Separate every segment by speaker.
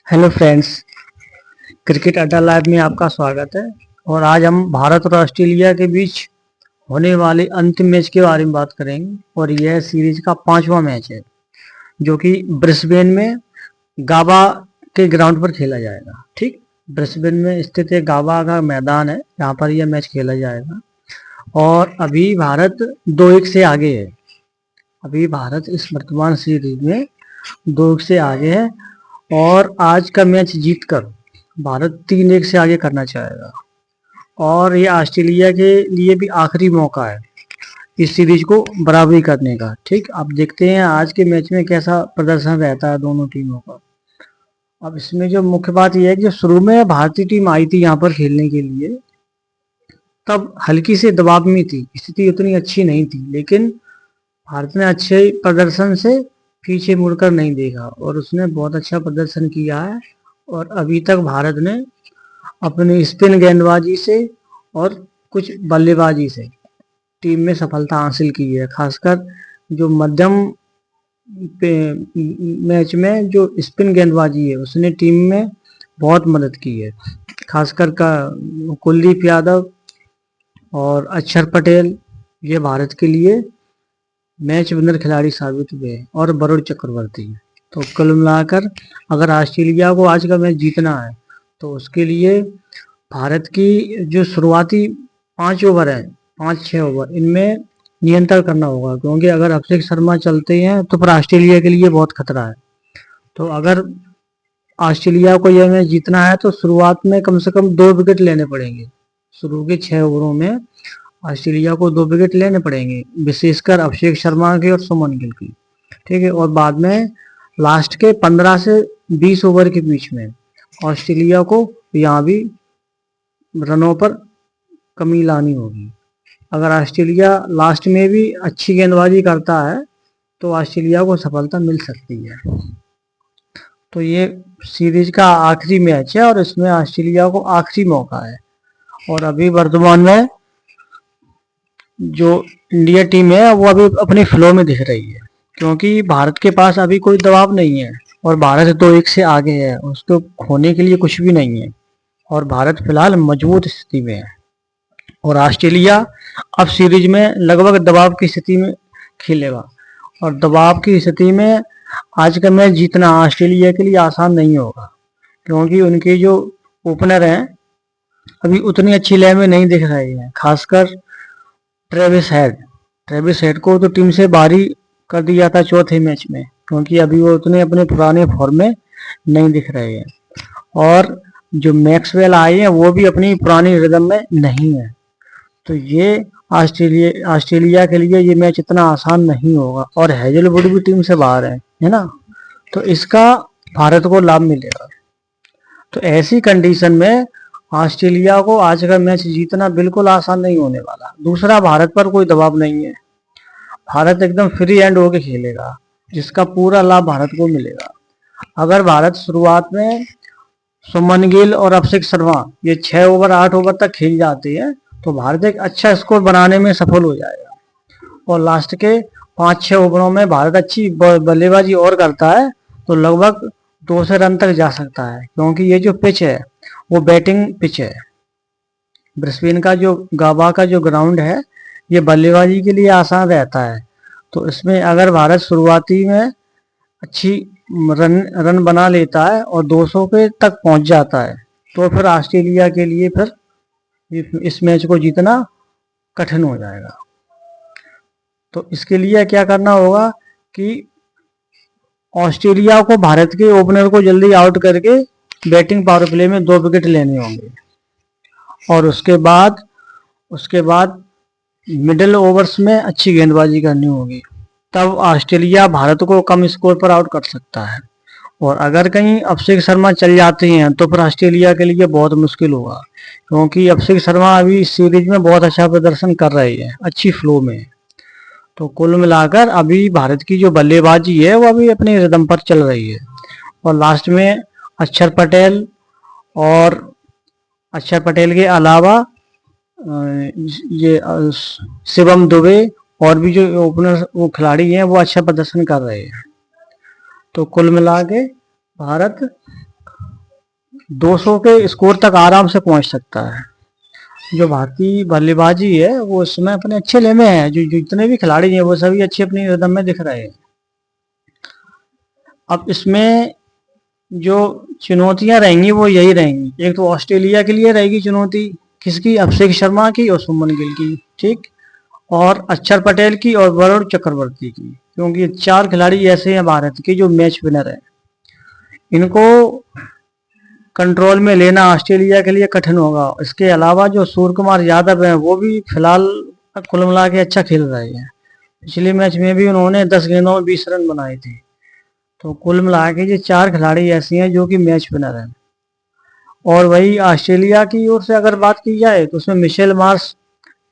Speaker 1: Hello friends, cricket अड्डा live में आपका स्वागत है। और आज हम भारत और ऑस्ट्रेलिया के बीच होने वाले अंतिम मैच के बारे में बात करेंगे। और यह सीरीज का 5वां मैच है जो कि ब्रिस्बेन में गाबा के ग्राउंड पर खेला जाएगा। ठीक, ब्रिस्बेन में स्थित एक गाबा का मैदान है जहाँ पर यह मैच खेला जाएगा। और अभी भारत 2-1 से आगे है। अभी भारत इस वर्तमान सीरीज में 2-1 से आगे है और आज का मैच जीतकर भारत 3-1 से आगे करना चाहेगा। और ये ऑस्ट्रेलिया के लिए भी आखिरी मौका है इस सीरीज को बराबरी करने का। ठीक, अब देखते हैं आज के मैच में कैसा प्रदर्शन रहता है दोनों टीमों का। अब इसमें जो मुख्य बात यह है कि जो शुरू में भारतीय टीम आई थी यहाँ पर खेलने के लिए, तब हल्की से दबाव में थी, स्थिति उतनी अच्छी नहीं थी, लेकिन भारत ने अच्छे प्रदर्शन से पीछे मुड़कर नहीं देखा और उसने बहुत अच्छा प्रदर्शन किया है। और अभी तक भारत ने अपनी स्पिन गेंदबाजी से और कुछ बल्लेबाजी से टीम में सफलता हासिल की है। खासकर जो मध्यम मैच में जो स्पिन गेंदबाजी है उसने टीम में बहुत मदद की है। खासकर का कुलदीप यादव और अक्षर पटेल ये भारत के लिए मैच विनर खिलाड़ी साबित हुए और वरुण चक्रवर्ती। तो कुल मिलाकर अगर ऑस्ट्रेलिया को आज का मैच जीतना है तो उसके लिए भारत की जो शुरुआती 5 ओवर है, 5-6 ओवर, इनमें नियंत्रण करना होगा, क्योंकि अगर अभिषेक शर्मा चलते हैं तो फिर ऑस्ट्रेलिया के लिए बहुत खतरा है। तो अगर ऑस्ट्रेलिया को यह मैच जीतना है तो शुरुआत में कम से कम 2 विकेट लेने पड़ेंगे। शुरू के 6 ओवरों में ऑस्ट्रेलिया को 2 विकेट लेने पड़ेंगे, विशेषकर अभिषेक शर्मा के और सुमन गिल की। ठीक है, और बाद में लास्ट के 15 से 20 ओवर के बीच में ऑस्ट्रेलिया को यहाँ भी रनों पर कमी लानी होगी। अगर ऑस्ट्रेलिया लास्ट में भी अच्छी गेंदबाजी करता है तो ऑस्ट्रेलिया को सफलता मिल सकती है। तो ये सीरीज का आखिरी मैच है और इसमें ऑस्ट्रेलिया को आखिरी मौका है। और अभी वर्तमान में जो इंडिया टीम है वो अभी अपने फ्लो में दिख रही है, क्योंकि भारत के पास अभी कोई दबाव नहीं है और भारत 2-1 से आगे है, उसको खोने के लिए कुछ भी नहीं है और भारत फिलहाल मजबूत स्थिति में है। और ऑस्ट्रेलिया अब सीरीज में लगभग दबाव की स्थिति में खेलेगा और दबाव की स्थिति में आज का मैच जीतना ऑस्ट्रेलिया के लिए आसान नहीं होगा, क्योंकि उनके जो ओपनर हैं अभी उतनी अच्छी लय में नहीं दिख रहे हैं। खासकर ट्रेविस हेड को तो टीम से बाहर ही कर दिया था चौथे मैच में, क्योंकि अभी वो उतने अपने पुराने फॉर्म में नहीं दिख रहे हैं। और जो मैक्सवेल आए हैं वो भी अपनी पुरानी रिदम में नहीं है। तो ये ऑस्ट्रेलिया के लिए ये मैच इतना आसान नहीं होगा और हेजलवुड भी टीम से बाहर है ना, तो इसका भारत को लाभ मिलेगा। तो ऐसी कंडीशन में ऑस्ट्रेलिया को आज का मैच जीतना बिल्कुल आसान नहीं होने वाला। दूसरा, भारत पर कोई दबाव नहीं है, भारत एकदम फ्री हैंड होके खेलेगा, जिसका पूरा लाभ भारत को मिलेगा। अगर भारत शुरुआत में सुमन गिल और अभिषेक शर्मा ये 6 ओवर 8 ओवर तक खेल जाते हैं तो भारत एक अच्छा स्कोर बनाने में सफल हो जाएगा और लास्ट के 5-6 ओवरों में भारत अच्छी बल्लेबाजी और करता है तो लगभग 200 रन तक जा सकता है, क्योंकि ये जो पिच है वो बैटिंग पिच है। ब्रिस्बेन का जो गाबा का जो ग्राउंड है ये बल्लेबाजी के लिए आसान रहता है। तो इसमें अगर भारत शुरुआती में अच्छी रन बना लेता है और 200 के तक पहुंच जाता है तो फिर ऑस्ट्रेलिया के लिए फिर इस मैच को जीतना कठिन हो जाएगा। तो इसके लिए क्या करना होगा कि ऑस्ट्रेलिया को भारत के ओपनर को जल्दी आउट करके बैटिंग पावर प्ले में 2 विकेट लेने होंगे और उसके बाद मिडिल ओवर्स में अच्छी गेंदबाजी करनी होगी, तब ऑस्ट्रेलिया भारत को कम स्कोर पर आउट कर सकता है। और अगर कहीं अभिषेक शर्मा चल जाते हैं तो फिर ऑस्ट्रेलिया के लिए बहुत मुश्किल होगा, क्योंकि अभिषेक शर्मा अभी इस सीरीज में बहुत अच्छा प्रदर्शन कर रहे हैं, अच्छी फ्लो में। तो कुल मिलाकर अभी भारत की जो बल्लेबाजी है वो अभी अपने रिदम पर चल रही है और लास्ट में अक्षर पटेल और अक्षर पटेल के अलावा ये शिवम दुबे और भी जो ओपनर वो खिलाड़ी हैं वो अच्छा प्रदर्शन कर रहे हैं। तो कुल मिला के भारत 200 के स्कोर तक आराम से पहुंच सकता है। जो भारतीय बल्लेबाजी है वो इसमें अपने अच्छे ले में है। जो जितने भी खिलाड़ी हैं वो सभी अच्छे अपनी रिदम में दिख रहे हैं। अब इसमें जो चुनौतियां रहेंगी वो यही रहेंगी। एक तो ऑस्ट्रेलिया के लिए रहेगी चुनौती, किसकी? अभिषेक शर्मा की और शुभमन गिल की, ठीक, और अक्षर पटेल की और वरुण चक्रवर्ती की, क्योंकि ये 4 खिलाड़ी ऐसे हैं भारत के जो मैच विनर है। इनको कंट्रोल में लेना ऑस्ट्रेलिया के लिए कठिन होगा। इसके अलावा जो सूर्य कुमार यादव हैं वो भी फिलहाल कुल मिला के अच्छा खेल रहे हैं। पिछले मैच में भी उन्होंने 10 गेंदों में 20 रन बनाए थे। तो कुल मिला के ये 4 खिलाड़ी ऐसी हैं जो कि मैच विनर हैं। और वही ऑस्ट्रेलिया की ओर से अगर बात की जाए तो उसमें Mitchell Marsh,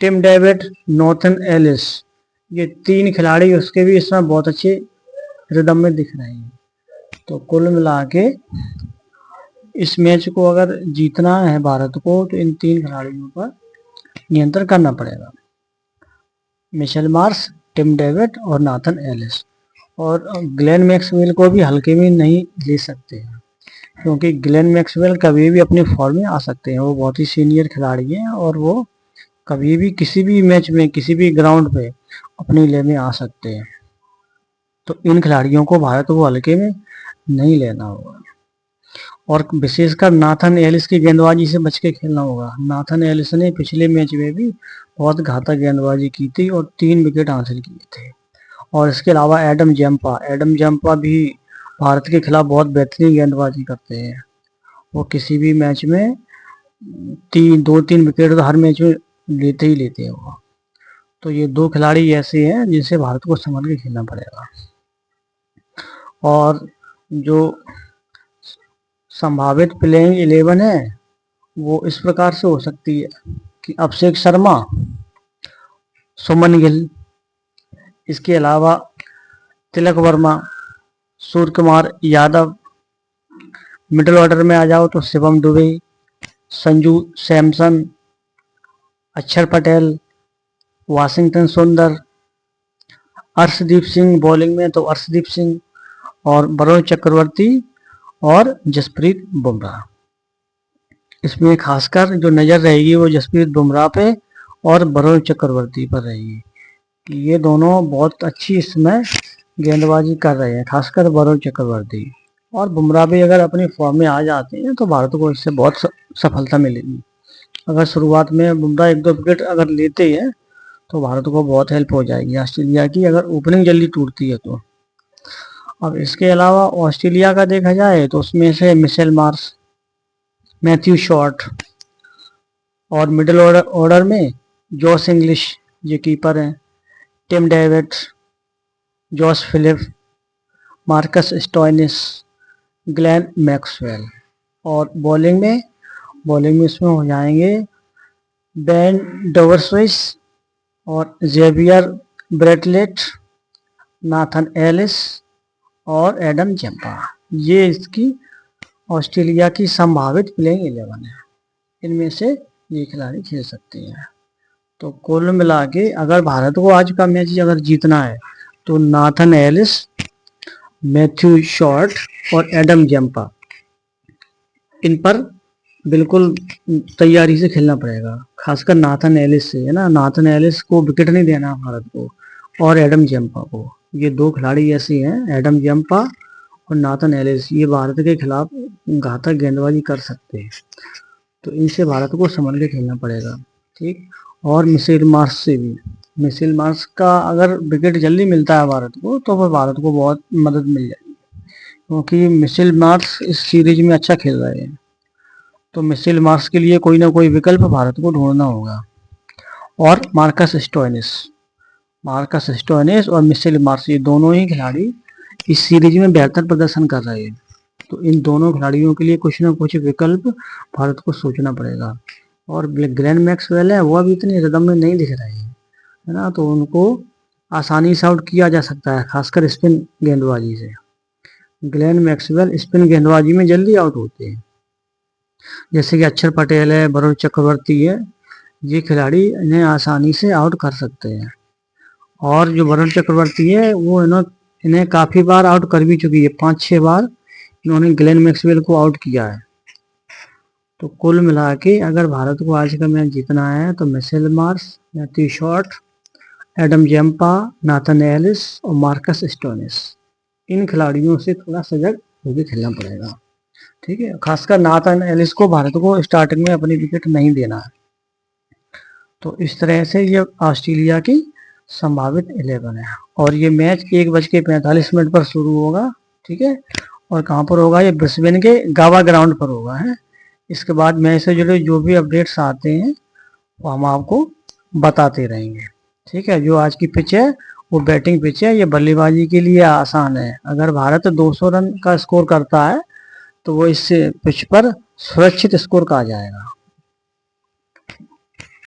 Speaker 1: Tim David, Nathan Ellis, ये 3 खिलाड़ी उसके भी इसमें बहुत अच्छे रिदम में दिख रहे हैं। तो कुल मिला के इस मैच को अगर जीतना है भारत को तो इन 3 खिलाड़ियों पर नियंत्रण करना पड़ेगा, मिशेल मार्श, टिम डेविड और नाथन एलिस। और ग्लेन मैक्सवेल को भी हल्के में नहीं ले सकते हैं, क्योंकि ग्लेन मैक्सवेल कभी भी अपने फॉर्म में आ सकते हैं। वो बहुत ही सीनियर खिलाड़ी हैं और वो कभी भी किसी भी मैच में किसी भी ग्राउंड पे अपनी ले में आ सकते हैं। तो इन खिलाड़ियों को भारत को हल्के में नहीं लेना होगा। और विशेषकर नाथन एलिस की गेंदबाजी से बच के खेलना होगा। नाथन एलिस ने पिछले मैच में भी बहुत घातक गेंदबाजी की थी और 3 विकेट हासिल किए थे। और इसके अलावा एडम जंपा भी भारत के खिलाफ बहुत बेहतरीन गेंदबाजी करते हैं। वो किसी भी मैच में 2-3 विकेट तो हर मैच में लेते ही लेते हैं वो। तो ये 2 खिलाड़ी ऐसे हैं जिनसे भारत को संभल के खेलना पड़ेगा। और जो संभावित प्लेइंग 11 है वो इस प्रकार से हो सकती है कि अभिषेक शर्मा, शुभमन गिल, इसके अलावा तिलक वर्मा, सूर्य कुमार यादव। मिडिल ऑर्डर में आ जाओ तो शिवम दुबे, संजू सैमसन, अक्षर पटेल, वाशिंगटन सुंदर, अर्शदीप सिंह। बॉलिंग में तो अर्शदीप सिंह और वरुण चक्रवर्ती और जसप्रीत बुमराह। इसमें खासकर जो नज़र रहेगी वो जसप्रीत बुमराह पे और वरुण चक्रवर्ती पर रहेगी। ये दोनों बहुत अच्छी इसमें गेंदबाजी कर रहे हैं, खासकर वरुण चक्रवर्ती। और बुमराह भी अगर अपनी फॉर्म में आ जाते हैं तो भारत को इससे बहुत सफलता मिलेगी। अगर शुरुआत में बुमराह 1-2 विकेट अगर लेते हैं तो भारत को बहुत हेल्प हो जाएगी ऑस्ट्रेलिया की, अगर ओपनिंग जल्दी टूटती है तो। अब इसके अलावा ऑस्ट्रेलिया का देखा जाए तो उसमें से मिशेल मार्श, मैथ्यू शॉर्ट, और मिडिल ऑर्डर में जॉश इंग्लिश ये कीपर हैं, Tim David, Josh Philippe, Marcus Stoinis, Glenn Maxwell. और बॉलिंग में इसमें हो जाएंगे बेन डोवरस्विस और जेवियर ब्रेटलेट, नाथन एलिस और एडम जंपा। ये इसकी ऑस्ट्रेलिया की संभावित प्लेइंग 11 है। इनमें से ये खिलाड़ी खेल सकते हैं। तो कुल मिला के अगर भारत को आज का मैच अगर जीतना है तो नाथन एलिस, मैथ्यू शॉर्ट और एडम जंपा, इन पर बिल्कुल तैयारी से खेलना पड़ेगा। खासकर नाथन एलिस से, है ना, नाथन एलिस को विकेट नहीं देना भारत को, और एडम जंपा को। ये 2 खिलाड़ी ऐसे हैं, एडम जंपा और नाथन एलिस, ये भारत के खिलाफ घातक गेंदबाजी कर सकते हैं। तो इनसे भारत को संभल के खेलना पड़ेगा, ठीक। और मिशेल मार्श से भी, मिशेल मार्श का अगर विकेट जल्दी मिलता है भारत को तो फिर भारत को बहुत मदद मिल जाएगी, क्योंकि मिशेल मार्श इस सीरीज में अच्छा खेल रहे हैं। तो मिशेल मार्श के लिए कोई ना कोई विकल्प भारत को ढूंढना होगा। और मार्कस स्टोइनिस और मिशेल मार्श, ये दोनों ही खिलाड़ी इस सीरीज में बेहतर प्रदर्शन कर रहे हैं। तो इन दोनों खिलाड़ियों के लिए कुछ ना कुछ विकल्प भारत को सोचना पड़ेगा। और ग्लेन मैक्सवेल है वो अभी इतनी रिदम में नहीं दिख रहे हैं, है ना, तो उनको आसानी से आउट किया जा सकता है, खासकर स्पिन गेंदबाजी से। ग्लेन मैक्सवेल स्पिन गेंदबाजी में जल्दी आउट होते हैं, जैसे कि अक्षर पटेल है, वरुण चक्रवर्ती है, ये खिलाड़ी इन्हें आसानी से आउट कर सकते हैं। और जो वरुण चक्रवर्ती है वो इन्हें काफ़ी बार आउट कर भी चुकी है, 5-6 बार इन्होंने ग्लेन मैक्सवेल को आउट किया है। तो कुल मिला के अगर भारत को आज का मैच जीतना है तो Mitchell Marsh, Matthew short, Adam Zampa, Nathan Ellis और मार्कस स्टोनिस, इन खिलाड़ियों से थोड़ा सजग होकर खेलना पड़ेगा। ठीक है, खासकर नाथन एलिस को भारत को स्टार्टिंग में अपनी विकेट नहीं देना है। तो इस तरह से ये ऑस्ट्रेलिया की संभावित 11 है। और ये मैच 1:45 पर शुरू होगा। ठीक है, और कहाँ पर होगा? ये ब्रिस्बेन के गावा ग्राउंड पर होगा है। इसके बाद मैच से जुड़े जो भी अपडेट्स आते हैं वो हम आपको बताते रहेंगे। ठीक है, जो आज की पिच है वो बैटिंग पिच है, ये बल्लेबाजी के लिए आसान है। अगर भारत 200 रन का स्कोर करता है तो वो इस पिच पर सुरक्षित स्कोर कहा जाएगा।